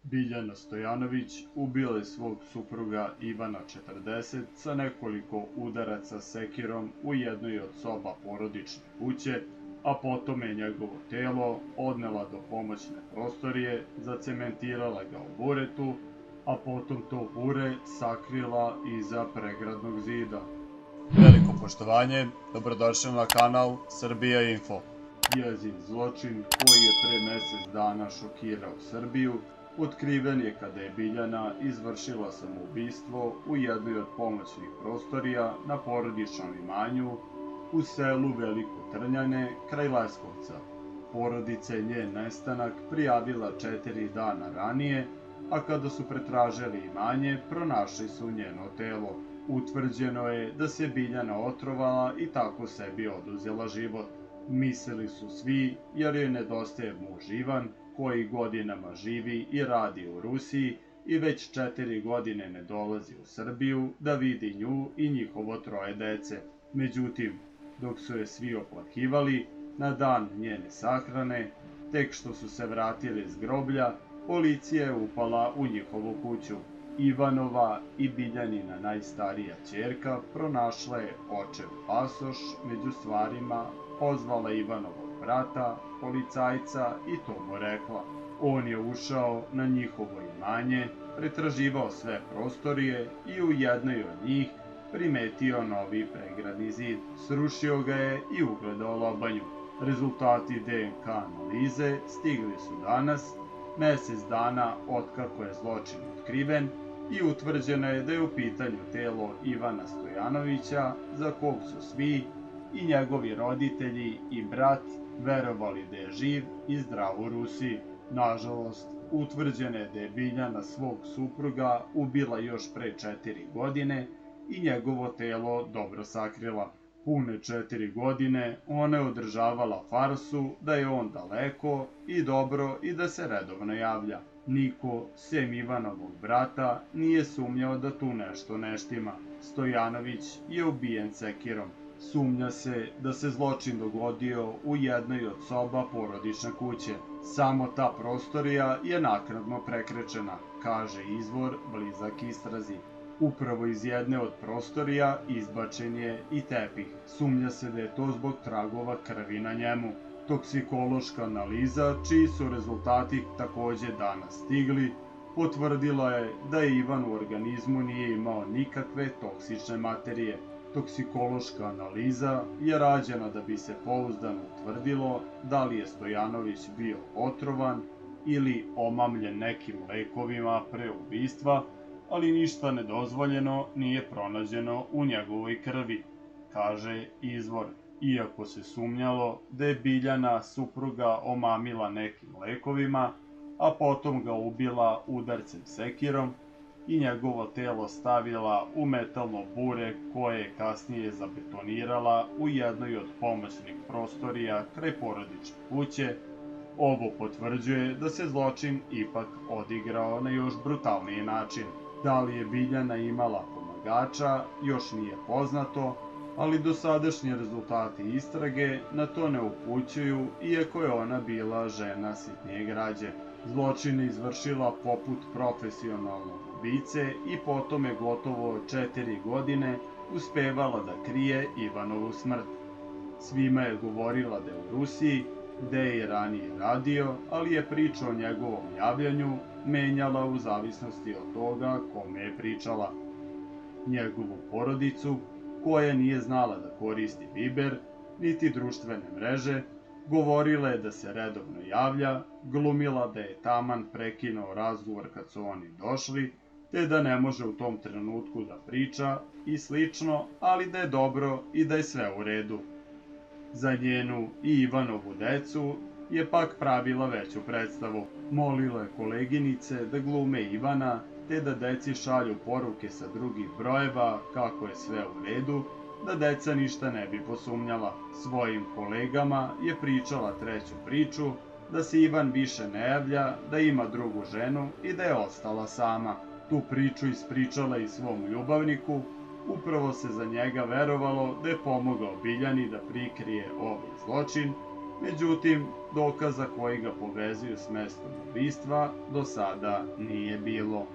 Biljana Stojanović ubila je svog supruga Ivana 40 sa nekoliko udaraca sekirom u jednoj od soba porodične kuće, a potom je njegovo telo odnela do pomoćne prostorije, zacementirala ga u buretu, a potom to bure sakrila iza pregradnog zida. Veliko poštovanje, dobrodošli na kanal Srbija Info. Jeziv zločin koji je pre mesec dana šokirao Srbiju otkriven je kada je Biljana izvršila samoubistvo u jednoj od pomoćnih prostorija na porodičnom imanju u selu Veliko Trnjane kraj Leskovca. Porodica je njen nestanak prijavila 4 dana ranije, a kada su pretražili imanje, pronašli su njeno telo. Utvrđeno je da se Biljana otrovala i tako sebi oduzela život. Mislili su svi, jer joj nedostaje muž Ivan, koji godinama živi i radi u Rusiji i već 4 godine ne dolazi u Srbiju da vidi nju i njihovo 3 dece. Međutim, dok su je svi oplakivali, na dan njene sahrane, tek što su se vratili s groblja, policija je upala u njihovu kuću. Ivanova i Biljanina najstarija ćerka pronašla je očev pasoš među stvarima, pozvala Ivanovog brata, policajca, i to mu rekla. On je ušao na njihovo imanje, pretraživao sve prostorije i u jednoj od njih primetio novi pregradni zid. Srušio ga je i ugledao lobanju. Rezultati DNK analize stigli su danas, mesec dana otkako je zločin otkriven, i utvrđeno je da je u pitanju telo Ivana Stojanovića, za kog su svi, i njegovi roditelji i brat, verovali da je živ i zdrav u Rusiji. Nažalost, utvrđeno je da je Biljana svog supruga ubila još pre 4 godine i njegovo telo dobro sakrila. Pune 4 godine ona je održavala farsu da je on daleko i dobro i da se redovno javlja. Niko, sem Ivanovog brata, nije sumnjao da tu nešto ne štima. Stojanović je ubijen sekirom. Sumnja se da se zločin dogodio u jednoj od soba porodične kuće. Samo ta prostorija je naknadno prekrečena, kaže izvor blizak istrazi. Upravo iz jedne od prostorija izbačen je i tepih. Sumnja se da je to zbog tragova krvi na njemu. Toksikološka analiza, čiji su rezultati takođe danas stigli, potvrdila je da Ivan u organizmu nije imao nikakve toksične materije. Toksikološka analiza je rađena da bi se pouzdano utvrdilo da li je Stojanović bio otrovan ili omamljen nekim lekovima pre ubistva, ali ništa nedozvoljeno nije pronađeno u njegovoj krvi, kaže izvor. Iako se sumnjalo da je Biljana supruga omamila nekim lekovima, a potom ga ubila udarcem sekirom i njegovo telo stavila u metalno bure koje je kasnije zabetonirala u jednoj od pomoćnih prostorija kraj porodične kuće, ovo potvrđuje da se zločin ipak odigrao na još brutalniji način. Da li je Biljana imala pomagača, još nije poznato, ali dosadašnji rezultati istrage na to ne upućuju, iako je ona bila žena sitnije građe. Zločin je izvršila poput profesionalnog ubice i potom je gotovo 4 godine uspevala da krije Ivanovu smrt. Svima je govorila da je u Rusiji, gde je i ranije radio, ali je priča o njegovom javljanju menjala u zavisnosti od toga kome je pričala. Njegovu porodicu, koja nije znala da koristi Viber, niti društvene mreže, govorila je da se redovno javlja, glumila da je taman prekinuo razgovor kad su oni došli, te da ne može u tom trenutku da priča i slično, ali da je dobro i da je sve u redu. Za njenu i Ivanovu decu je pak pravila veću predstavu. Molila je koleginice da glume Ivana, te da deci šalju poruke sa drugih brojeva kako je sve u redu, da deca ništa ne bi posumnjala. Svojim kolegama je pričala treću priču, da se Ivan više ne javlja, da ima drugu ženu i da je ostala sama. Tu priču ispričala i svom ljubavniku, upravo se za njega verovalo da je pomogao Biljani da prikrije ovaj zločin Međutim, dokaza koji ga povezuju s mestom ubistva do sada nije bilo.